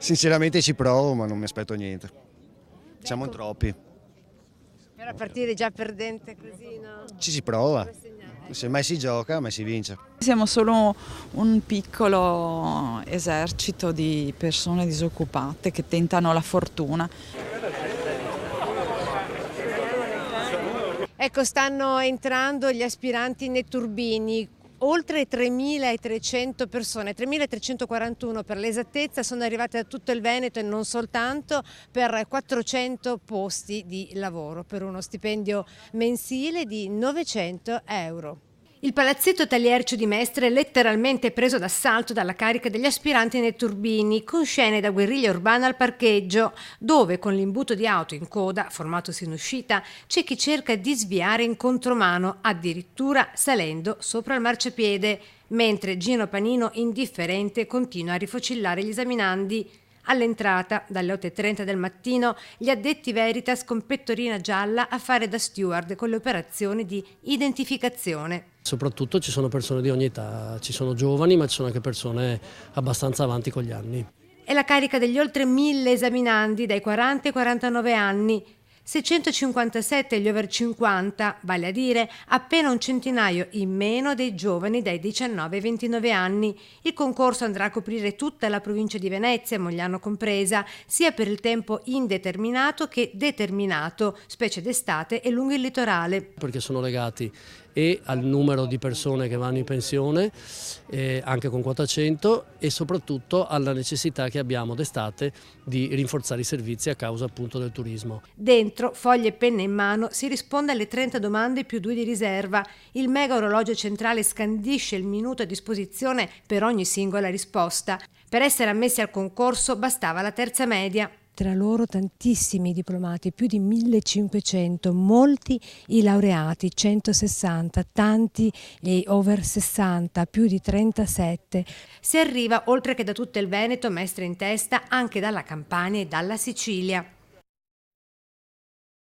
Sinceramente ci provo, ma non mi aspetto niente. Siamo in troppi. Per partire già perdente così, no? Ci si prova. Se mai si gioca, mai si vince. Siamo solo un piccolo esercito di persone disoccupate che tentano la fortuna. Ecco, stanno entrando gli aspiranti netturbini. Oltre 3.300 persone, 3.341 per l'esattezza, sono arrivate da tutto il Veneto e non soltanto, per 400 posti di lavoro, per uno stipendio mensile di 900 euro. Il palazzetto Taliercio di Mestre è letteralmente preso d'assalto dalla carica degli aspiranti netturbini, con scene da guerriglia urbana al parcheggio, dove con l'imbuto di auto in coda, formatosi in uscita, c'è chi cerca di sviare in contromano, addirittura salendo sopra il marciapiede, mentre Gino Panino, indifferente, continua a rifocillare gli esaminandi. All'entrata, dalle 8:30 del mattino, gli addetti Veritas con pettorina gialla a fare da steward con le operazioni di identificazione. Soprattutto ci sono persone di ogni età, ci sono giovani ma ci sono anche persone abbastanza avanti con gli anni. È la carica degli oltre 1.000 esaminandi dai 40 ai 49 anni, 657 gli over 50, vale a dire appena un centinaio in meno dei giovani dai 19 ai 29 anni. Il concorso andrà a coprire tutta la provincia di Venezia, Mogliano compresa, sia per il tempo indeterminato che determinato, specie d'estate e lungo il litorale. Perché sono legati e al numero di persone che vanno in pensione, anche con quota 100, e soprattutto alla necessità che abbiamo d'estate di rinforzare i servizi a causa appunto del turismo. Dentro, foglie e penne in mano, si risponde alle 30 domande più 2 di riserva. Il mega orologio centrale scandisce il minuto a disposizione per ogni singola risposta. Per essere ammessi al concorso bastava la terza media. Tra loro tantissimi diplomati, più di 1.500, molti i laureati, 160, tanti gli over 60, più di 37. Si arriva, oltre che da tutto il Veneto, Mestre in testa, anche dalla Campania e dalla Sicilia.